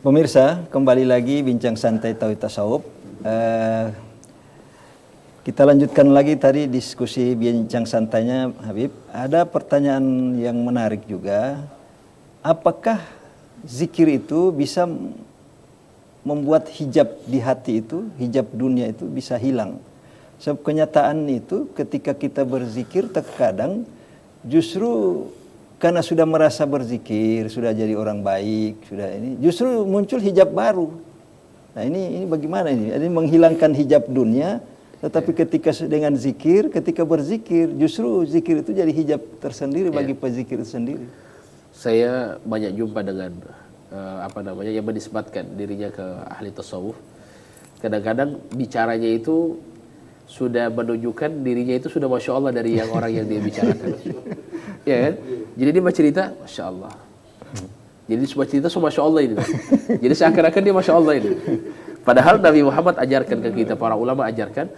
Pemirsa, kembali lagi bincang santai Tauhid Tasawuf. Kita lanjutkan lagi tadi diskusi bincang santainya Habib. Ada pertanyaan yang menarik juga. Apakah zikir itu bisa membuat hijab di hati itu, hijab dunia itu bisa hilang? Sebab kenyataan itu ketika kita berzikir terkadang justru karena sudah merasa berzikir, sudah jadi orang baik, sudah ini justru muncul hijab baru. Nah ini bagaimana ini? Ini menghilangkan hijab dunia, tetapi ketika dengan zikir, ketika berzikir, justru zikir itu jadi hijab tersendiri bagi pezikir itu sendiri. Saya banyak jumpa dengan yang menisbatkan dirinya ke ahli tasawuf. Kadang-kadang bicaranya itu sudah menunjukkan dirinya itu sudah masya Allah dari yang orang yang dia bicarakan. Ya kan? Jadi dia bercerita, masya Allah. Jadi semua cerita semua masya Allah ini. Jadi seakan-akan dia masya Allah ini. Padahal Nabi Muhammad ajarkan ke kita, para ulama ajarkan,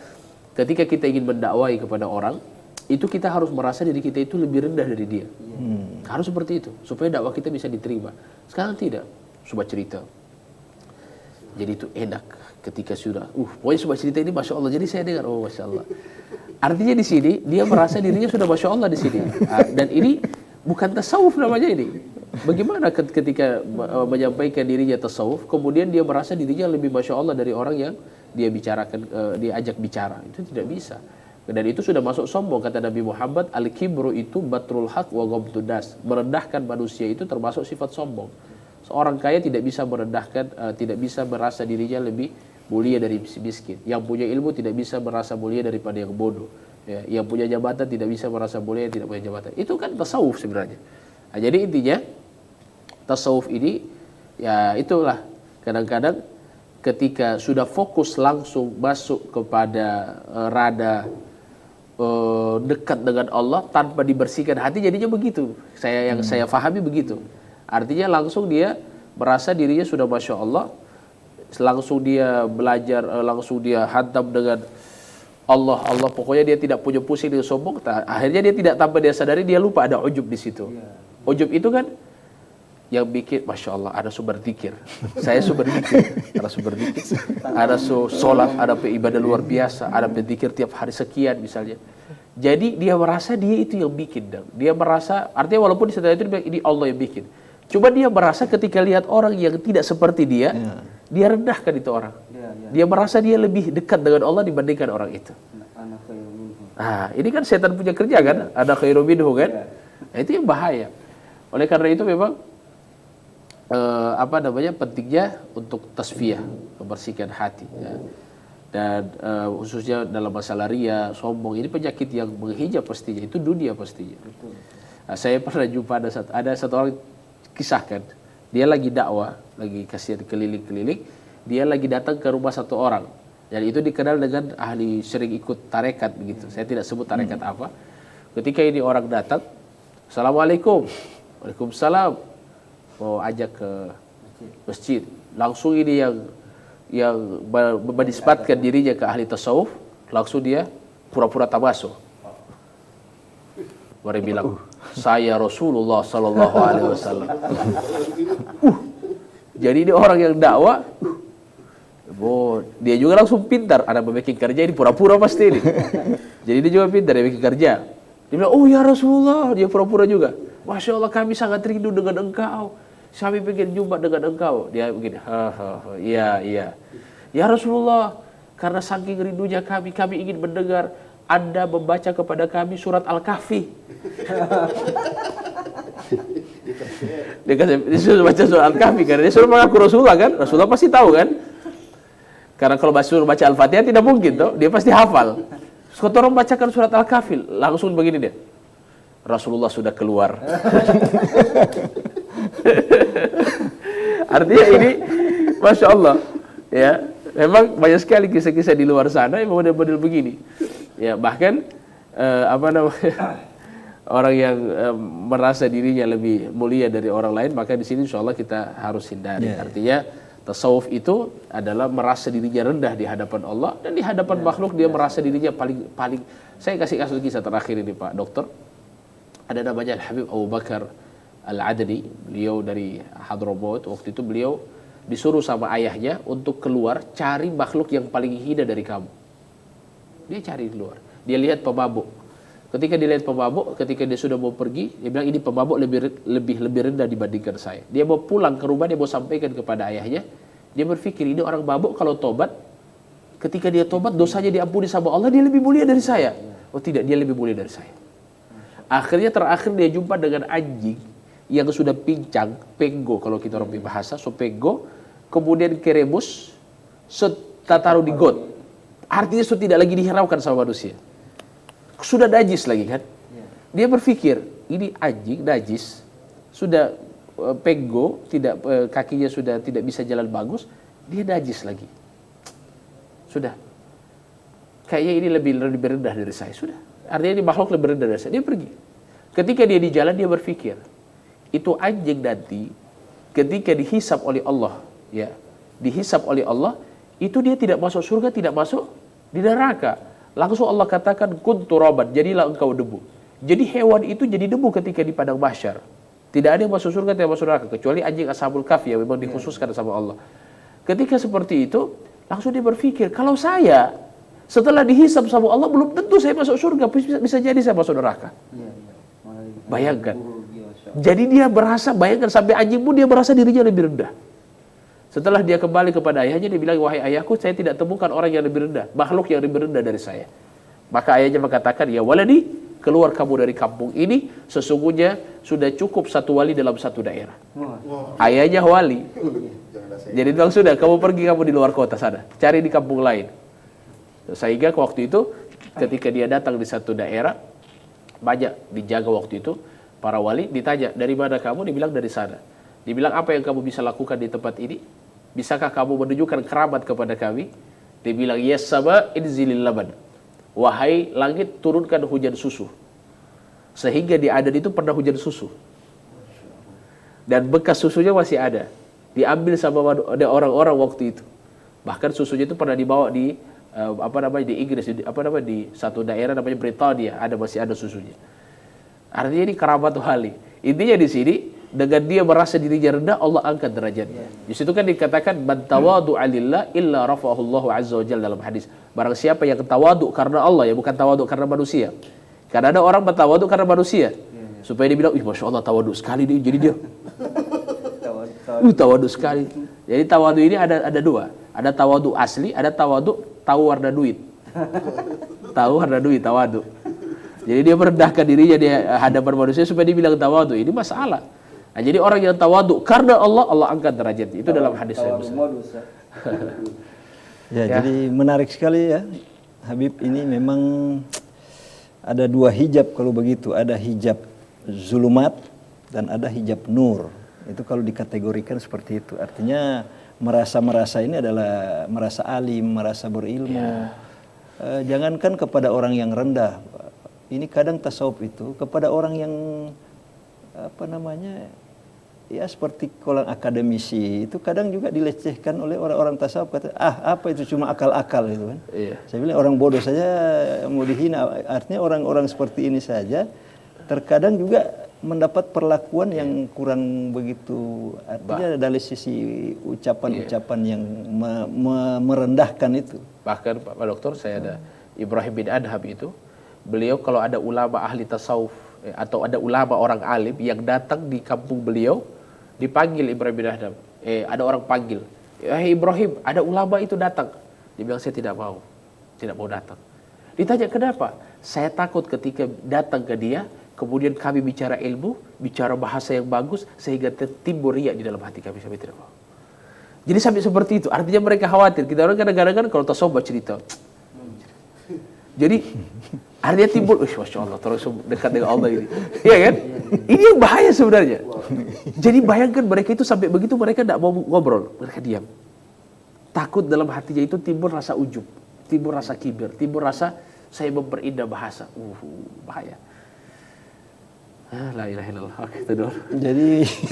ketika kita ingin mendakwai kepada orang, itu kita harus merasa diri kita itu lebih rendah dari dia. Harus seperti itu, supaya dakwah kita bisa diterima. Sekarang tidak, coba cerita. Jadi itu enak ketika sudah, pokoknya coba cerita ini masya Allah. Jadi saya dengar, oh masya Allah. Artinya di sini dia merasa dirinya sudah masya Allah di sini, dan ini bukan tasawuf namanya ini. Bagaimana ketika menyampaikan dirinya tasawuf, kemudian dia merasa dirinya lebih masya Allah dari orang yang dia bicarakan, dia ajak bicara, itu tidak bisa. Dan itu sudah masuk sombong, kata Nabi Muhammad, al-kibru itu batrul haq wa ghamtun nas. Merendahkan manusia itu termasuk sifat sombong. Seorang kaya tidak bisa merendahkan, tidak bisa merasa dirinya lebih mulia dari miskin. Yang punya ilmu tidak bisa merasa mulia daripada yang bodoh. Ya, yang punya jabatan tidak bisa merasa mulia yang tidak punya jabatan. Itu kan tasawuf sebenarnya. Nah, jadi intinya tasawuf ini ya itulah, kadang-kadang ketika sudah fokus langsung masuk kepada rada dekat dengan Allah tanpa dibersihkan hati, jadinya begitu. Yang saya pahami begitu. Artinya langsung dia merasa dirinya sudah masya Allah, langsung dia belajar, langsung dia hantam dengan Allah, pokoknya dia tidak punya pusing dengan sombong. Akhirnya dia tidak, tanpa dia sadari dia lupa ada ujub di situ. Ujub itu kan yang bikin, masya Allah, ada sumber zikir. Saya sumber zikir, ada sholat, ada ibadah luar biasa, ada berzikir tiap hari sekian misalnya. Jadi dia merasa dia itu yang bikin, dia merasa, artinya walaupun di setelah itu ini Allah yang bikin. Coba dia merasa ketika lihat orang yang tidak seperti dia, dia rendahkan itu orang. Dia merasa dia lebih dekat dengan Allah dibandingkan orang itu. Nah, ini kan setan punya kerja kan, ada khairu minhu kan. Nah, itu yang bahaya. Oleh karena itu memang pentingnya untuk tasfiyah, membersihkan hati. Ya. Dan khususnya dalam masalah riya, sombong, ini penyakit yang menghijab pastinya, itu dunia pastinya. Nah, saya pernah jumpa ada satu orang kisahkan, dia lagi dakwah, lagi kasih keliling-keliling, dia lagi datang ke rumah satu orang, dan itu dikenal dengan ahli sering ikut tarekat begitu. Saya tidak sebut tarekat apa. Ketika ini orang datang, Assalamualaikum, Waalaikumsalam, mau ajak ke masjid, langsung ini yang menisbatkan dirinya ke ahli tasawuf, langsung dia pura-pura tabasu. Mari bilang, saya Rasulullah Sallallahu Alaihi Wasallam. Jadi ini orang yang dakwah, dia juga langsung pintar. Ada bikin kerja ini pura-pura pasti ini. Jadi dia juga pintar, dia bikin kerja. Dia bilang, oh ya Rasulullah, dia pura-pura juga. Masya Allah, kami sangat rindu dengan engkau. Kami pengen jumpa dengan engkau. Dia begini, iya. Ya Rasulullah, karena saking rindunya kami ingin mendengar Anda membaca kepada kami surat Al-Kahfi. Dia suruh baca surat Al-Kahfi karena dia suruh mengaku Rasulullah kan. Rasulullah pasti tahu kan. Karena kalau suruh baca Al-Fatihah tidak mungkin toh, dia pasti hafal. Suatu orang bacakan surat Al-Kahfi, langsung begini dia. Rasulullah sudah keluar. Artinya ini masya Allah, ya memang banyak sekali kisah-kisah di luar sana yang model-model begini. Ya bahkan orang yang merasa dirinya lebih mulia dari orang lain, maka di sini insya Allah kita harus hindari. Artinya tasawuf itu adalah merasa dirinya rendah di hadapan Allah, dan di hadapan makhluk dia merasa dirinya paling. Saya kasih kasus kisah terakhir ini Pak Dokter. Ada namanya Habib Abu Bakar Al-Adani, beliau dari Hadramaut. Waktu itu beliau disuruh sama ayahnya untuk keluar cari makhluk yang paling hina dari kamu. Dia cari keluar. Dia lihat pemabuk. Ketika dia lihat pemabuk, ketika dia sudah mau pergi, dia bilang ini pemabuk lebih rendah dibandingkan saya. Dia mau pulang ke rumah, dia mau sampaikan kepada ayahnya. Dia berpikir ini orang mabuk kalau tobat, ketika dia tobat dosanya diampuni sama Allah, dia lebih mulia dari saya. Oh tidak, dia lebih mulia dari saya. Akhirnya terakhir dia jumpa dengan anjing yang sudah pincang, penggo kalau kita orang bahasa, so penggo, kemudian kerebus, taruh di got. Artinya sudah tidak lagi dihiraukan sama manusia. Sudah najis lagi kan? Dia berpikir, ini anjing najis, sudah penggo, tidak kakinya sudah tidak bisa jalan bagus, dia najis lagi. Sudah. Kayaknya ini lebih rendah dari saya. Sudah. Artinya ini makhluk lebih rendah dari saya. Dia pergi. Ketika dia di jalan dia berpikir, itu anjing nanti ketika dihisap oleh Allah, ya, dihisap oleh Allah, itu dia tidak masuk surga, tidak masuk di neraka. Langsung Allah katakan kun turaban, jadilah engkau debu. Jadi hewan itu jadi debu ketika di padang mahsyar. Tidak ada yang masuk surga, tidak masuk neraka kecuali anjing Ashabul Kahfi yang memang dikhususkan sama Allah. Ketika seperti itu, langsung dia berpikir, kalau saya setelah dihisap sama Allah belum tentu saya masuk surga, bisa jadi saya masuk neraka. Bayangkan. Jadi dia berasa, bayangkan sampai anjing pun dia merasa dirinya lebih rendah. Setelah dia kembali kepada ayahnya, dia bilang, wahai ayahku, saya tidak temukan orang yang lebih rendah, makhluk yang lebih rendah dari saya. Maka ayahnya mengatakan, ya waladi, keluar kamu dari kampung ini, sesungguhnya sudah cukup satu wali dalam satu daerah. Ayahnya wali. Jadi bilang, sudah, kamu pergi, kamu di luar kota sana, cari di kampung lain. Sehingga waktu itu, ketika dia datang di satu daerah, banyak dijaga waktu itu, para wali ditanya, dari mana kamu? Dibilang dari sana. Dibilang, apa yang kamu bisa lakukan di tempat ini? Bisakah kamu menunjukkan keramat kepada kami? Dia bilang, yes sama inzilil laban. Wahai langit, turunkan hujan susu. Sehingga di Adan itu pernah hujan susu. Dan bekas susunya masih ada. Diambil sama ada orang-orang waktu itu. Bahkan susunya itu pernah dibawa di di Inggris, di satu daerah namanya Britania, masih ada susunya. Artinya ini keramat wali. Intinya di sini, dengan dia merasa dirinya rendah, Allah angkat derajatnya. Di situ kan dikatakan man tawadu'a lillah illa rafa'ahu Allahu azza wa jalla dalam hadis. Barang siapa yang tawadu karena Allah, ya bukan tawadu karena manusia. Karena ada orang bertawadu karena manusia. Supaya dia bilang, Masya Allah tawadu sekali dia. Jadi dia tawadu sekali. Jadi tawadu ini ada dua. Ada tawadu asli, ada tawadu tahu warna duit. Tahu warna duit, tawadu. Jadi dia merendahkan dirinya di hadapan manusia supaya dia bilang tawadu. Ini masalah. Nah, jadi orang yang tawadu karena Allah, Allah angkat derajatnya. Itu dalam hadis saya. Ya, jadi menarik sekali ya, Habib. Ini memang ada dua hijab kalau begitu. Ada hijab zulumat dan ada hijab nur. Itu kalau dikategorikan seperti itu. Artinya merasa ini adalah merasa alim, merasa berilmu. Jangankan kepada orang yang rendah. Ini kadang tasawuf itu kepada orang yang ya seperti kolang akademisi itu kadang juga dilecehkan oleh orang-orang tasawuf, kata apa itu cuma akal-akal itu kan. Saya bilang orang bodoh saja mau dihina. Artinya orang-orang seperti ini saja terkadang juga mendapat perlakuan yang kurang begitu, artinya dari sisi ucapan-ucapan yang merendahkan itu. Bahkan Pak Dokter, saya ada Ibrahim bin Adham itu, beliau kalau ada ulama ahli tasawuf atau ada ulama orang alim yang datang di kampung beliau, dipanggil Ibrahim bin Adham. Ada orang panggil, Ibrahim, ada ulama itu datang. Dia bilang, saya tidak mau datang. Ditanya kenapa? Saya takut ketika datang ke dia, kemudian kami bicara ilmu, bicara bahasa yang bagus, sehingga timbul riya di dalam hati kami. Sampai tidak mau. Jadi sampai seperti itu. Artinya mereka khawatir. Kita orang kadang-kadang kalau tasawuf cerita. Jadi artinya timbul, Masya Allah, terus dekat dengan Allah ini. Iya kan? Ini yang bahaya sebenarnya. Jadi bayangkan mereka itu sampai begitu, mereka tidak mau ngobrol. Mereka diam. Takut dalam hatinya itu timbul rasa ujub, timbul rasa kibir, timbul rasa saya memperindah bahasa. Bahaya. La ilaha illallah. Oke, itu dulu. Jadi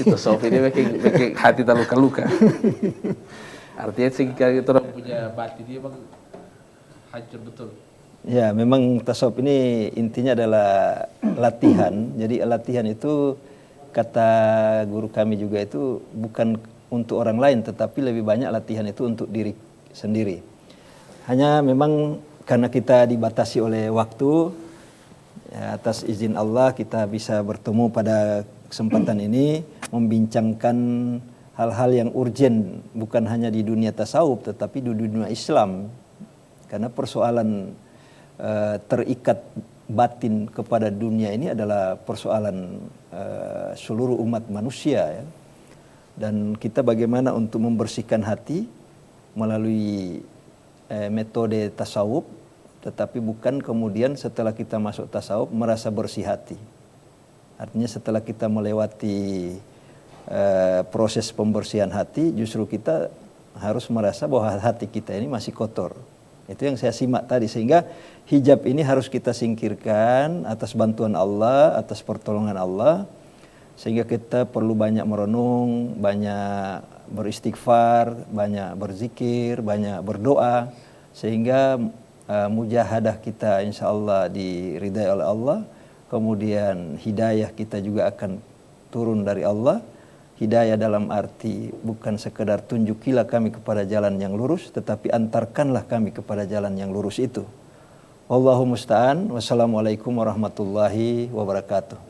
tasawuf ini making hati terluka-luka. Artinya sehingga kita orang punya batin dia memang hancur betul. Ya, memang tasawuf ini intinya adalah latihan. Jadi latihan itu kata guru kami juga itu bukan untuk orang lain, tetapi lebih banyak latihan itu untuk diri sendiri. Hanya memang karena kita dibatasi oleh waktu, ya, atas izin Allah kita bisa bertemu pada kesempatan ini membincangkan hal-hal yang urgen, bukan hanya di dunia tasawuf tetapi di dunia Islam. Karena persoalan terikat batin kepada dunia ini adalah persoalan seluruh umat manusia, ya. Dan kita bagaimana untuk membersihkan hati melalui metode tasawuf, tetapi bukan kemudian setelah kita masuk tasawuf merasa bersih hati. Artinya setelah kita melewati proses pembersihan hati, justru kita harus merasa bahwa hati kita ini masih kotor. Itu yang saya simak tadi, sehingga hijab ini harus kita singkirkan atas bantuan Allah, atas pertolongan Allah, sehingga kita perlu banyak merenung, banyak beristighfar, banyak berzikir, banyak berdoa, sehingga mujahadah kita insya Allah diridai oleh Allah. Kemudian hidayah kita juga akan turun dari Allah. Hidayah dalam arti bukan sekedar tunjukilah kami kepada jalan yang lurus, tetapi antarkanlah kami kepada jalan yang lurus itu. Wallahu musta'an. Wassalamualaikum warahmatullahi wabarakatuh.